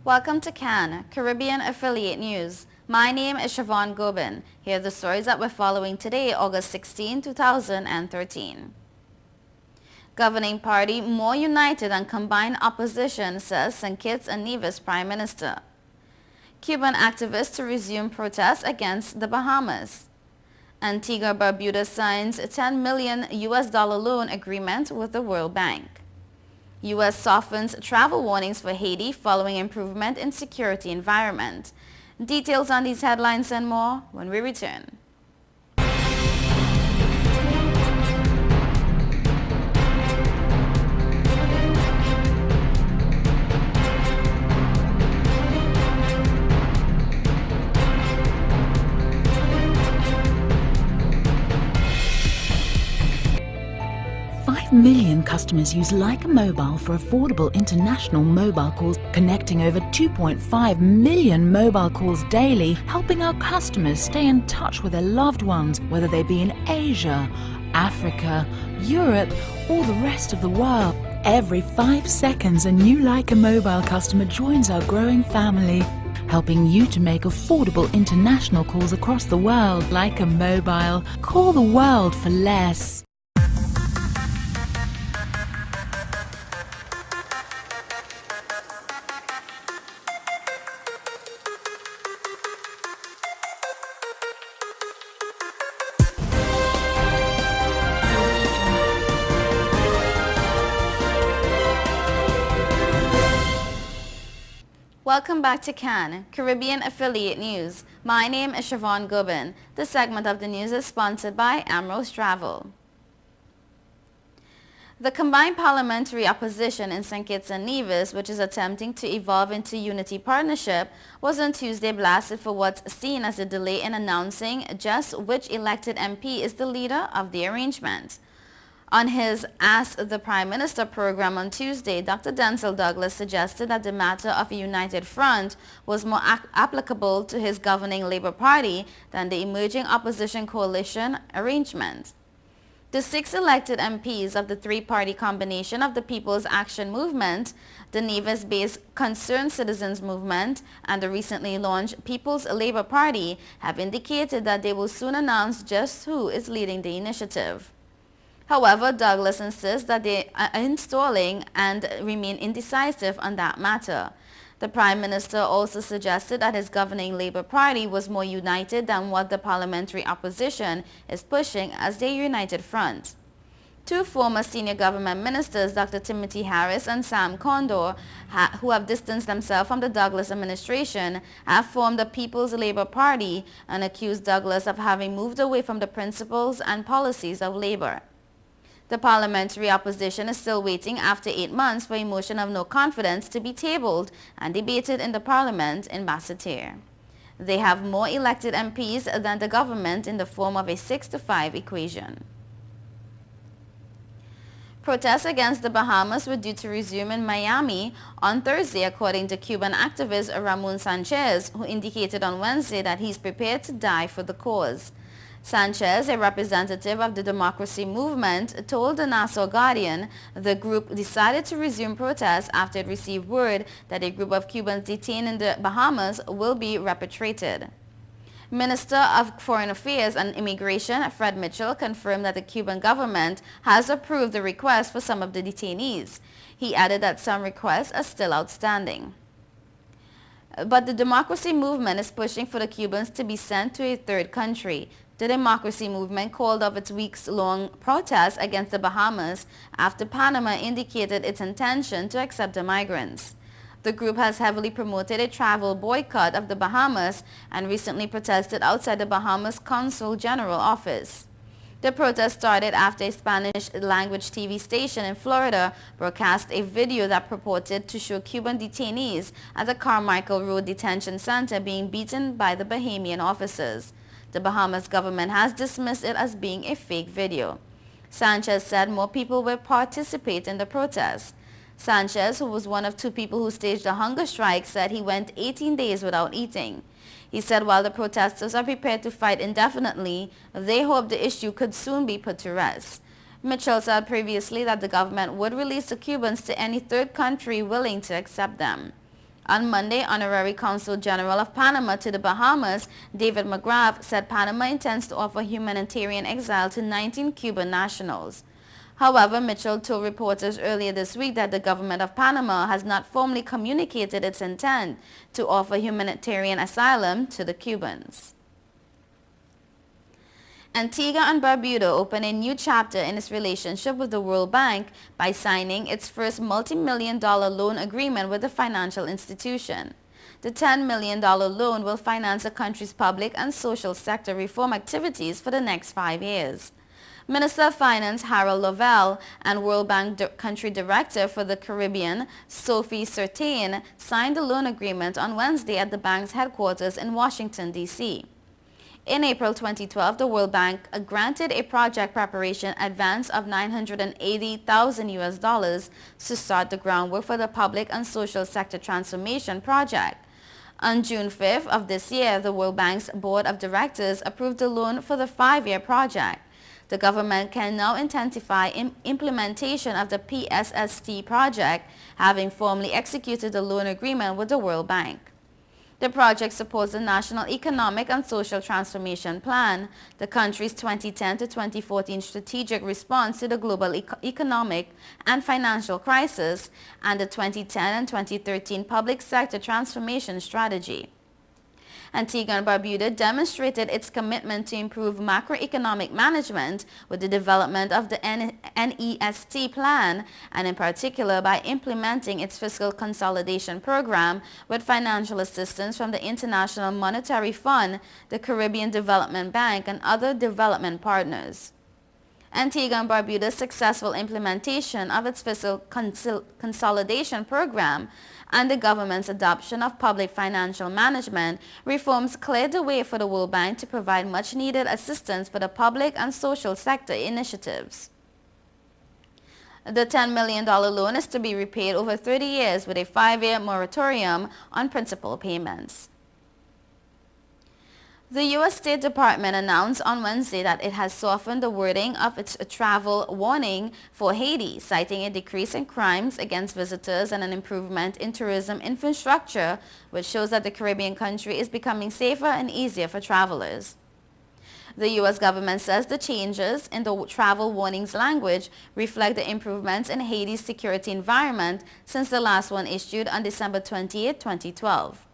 Welcome to CAN, Caribbean Affiliate News. My name is Siobhan Gobin. Here are the stories that we're following today, August 16, 2013. Governing party more united than combined opposition, says St. Kitts and Nevis Prime Minister. Cuban activists to resume protests against the Bahamas. Antigua Barbuda signs a $10 million loan agreement with the World Bank. U.S. softens travel warnings for Haiti following improvement in security environment. Details on these headlines and more when we return. Million customers use Leica Mobile for affordable international mobile calls, connecting over 2.5 million mobile calls daily, helping our customers stay in touch with their loved ones, whether they be in Asia, Africa, Europe, or the rest of the world. Every 5 seconds, a new Leica Mobile customer joins our growing family, helping you to make affordable international calls across the world. Leica Mobile. Call the world for less. Welcome back to CAN, Caribbean Affiliate News. My name is Siobhan Gobin. This segment of the news is sponsored by Ambrose Travel. The combined parliamentary opposition in St. Kitts and Nevis, which is attempting to evolve into unity partnership, was on Tuesday blasted for what's seen as a delay in announcing just which elected MP is the leader of the arrangement. On his Ask the Prime Minister program on Tuesday, Dr. Denzil Douglas suggested that the matter of a united front was more applicable to his governing Labour Party than the emerging opposition coalition arrangement. The 6 elected MPs of the three-party combination of the People's Action Movement, the Nevis-based Concerned Citizens Movement, and the recently launched People's Labour Party have indicated that they will soon announce just who is leading the initiative. However, Douglas insists that they are installing and remain indecisive on that matter. The Prime Minister also suggested that his governing Labour Party was more united than what the parliamentary opposition is pushing as their united front. 2 former senior government ministers, Dr. Timothy Harris and Sam Condor, who have distanced themselves from the Douglas administration, have formed the People's Labour Party and accused Douglas of having moved away from the principles and policies of Labour. The parliamentary opposition is still waiting after 8 months for a motion of no confidence to be tabled and debated in the parliament in Basseterre. They have more elected MPs than the government in the form of a 6-5 equation. Protests against the Bahamas were due to resume in Miami on Thursday, according to Cuban activist Ramon Sanchez, who indicated on Wednesday that he's prepared to die for the cause. Sanchez, a representative of the Democracy Movement, told the Nassau Guardian the group decided to resume protests after it received word that a group of Cubans detained in the Bahamas will be repatriated. Minister of Foreign Affairs and Immigration Fred Mitchell confirmed that the Cuban government has approved the request for some of the detainees. He added that some requests are still outstanding. But the Democracy Movement is pushing for the Cubans to be sent to a third country. The Democracy Movement called off its weeks-long protest against the Bahamas after Panama indicated its intention to accept the migrants. The group has heavily promoted a travel boycott of the Bahamas and recently protested outside the Bahamas Consul General office. The protest started after a Spanish-language TV station in Florida broadcast a video that purported to show Cuban detainees at the Carmichael Road Detention Center being beaten by the Bahamian officers. The Bahamas government has dismissed it as being a fake video. Sanchez said more people will participate in the protest. Sanchez, who was one of 2 people who staged a hunger strike, said he went 18 days without eating. He said while the protesters are prepared to fight indefinitely, they hope the issue could soon be put to rest. Mitchell said previously that the government would release the Cubans to any third country willing to accept them. On Monday, Honorary Consul General of Panama to the Bahamas, David McGrath, said Panama intends to offer humanitarian exile to 19 Cuban nationals. However, Mitchell told reporters earlier this week that the government of Panama has not formally communicated its intent to offer humanitarian asylum to the Cubans. Antigua and Barbuda opened a new chapter in its relationship with the World Bank by signing its first multi-million-dollar loan agreement with the financial institution. The $10 million loan will finance the country's public and social sector reform activities for the next 5 years. Minister of Finance Harold Lovell and World Bank Country Director for the Caribbean, Sophie Sertain, signed the loan agreement on Wednesday at the bank's headquarters in Washington, D.C. In April 2012, the World Bank granted a project preparation advance of $980,000 to start the groundwork for the public and social sector transformation project. On June 5th of this year, the World Bank's Board of Directors approved the loan for the 5-year project. The government can now intensify implementation of the PSST project, having formally executed the loan agreement with the World Bank. The project supports the National Economic and Social Transformation Plan, the country's 2010 to 2014 strategic response to the global economic and financial crisis, and the 2010 and 2013 public sector transformation strategy. Antigua and Barbuda demonstrated its commitment to improve macroeconomic management with the development of the NEST plan, and in particular by implementing its fiscal consolidation program with financial assistance from the International Monetary Fund, the Caribbean Development Bank, and other development partners. Antigua and Barbuda's successful implementation of its fiscal consolidation program and the government's adoption of public financial management reforms cleared the way for the World Bank to provide much-needed assistance for the public and social sector initiatives. The $10 million loan is to be repaid over 30 years with a 5-year moratorium on principal payments. The U.S. State Department announced on Wednesday that it has softened the wording of its travel warning for Haiti, citing a decrease in crimes against visitors and an improvement in tourism infrastructure, which shows that the Caribbean country is becoming safer and easier for travelers. The U.S. government says the changes in the travel warnings language reflect the improvements in Haiti's security environment since the last one issued on December 28, 2012.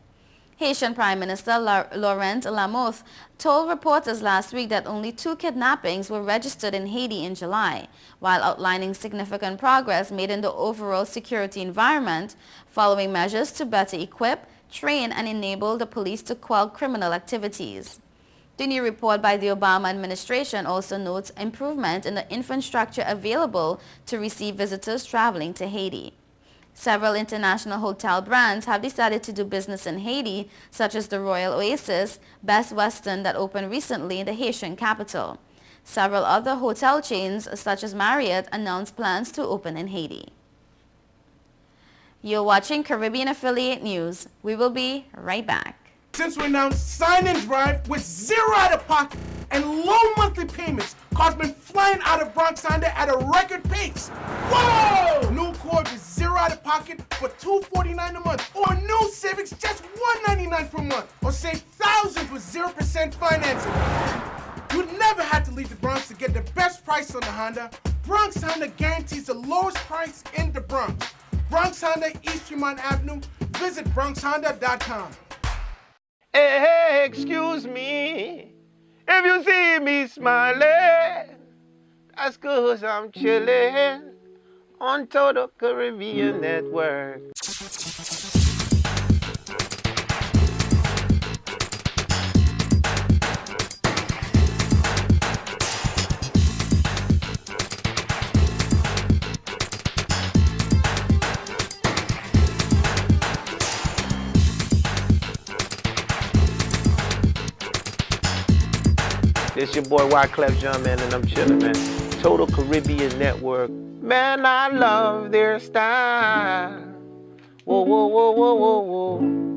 Haitian Prime Minister Laurent Lamothe told reporters last week that only 2 kidnappings were registered in Haiti in July, while outlining significant progress made in the overall security environment following measures to better equip, train, and enable the police to quell criminal activities. The new report by the Obama administration also notes improvement in the infrastructure available to receive visitors traveling to Haiti. Several international hotel brands have decided to do business in Haiti, such as the Royal Oasis, Best Western that opened recently in the Haitian capital. Several other hotel chains, such as Marriott, announced plans to open in Haiti. You're watching Caribbean Affiliate News. We will be right back. Since we announced Sign and Drive with 0 out-of-pocket and low monthly payments, cars been flying out of Bronx Honda at a record pace. Whoa! New Accord with 0 out-of-pocket for $249 a month, or new Civics just $199 per month, or save thousands with 0% financing. You never had to leave the Bronx to get the best price on the Honda. Bronx Honda guarantees the lowest price in the Bronx. Bronx Honda, East Tremont Avenue. Visit BronxHonda.com. Hey, excuse me, if you see me smiling, that's 'cause I'm chilling on Total Caribbean Network. It's your boy Wyclef Jean, man, and I'm chillin', man. Total Caribbean Network. Man, I love their style. Whoa, whoa, whoa, whoa, whoa, whoa.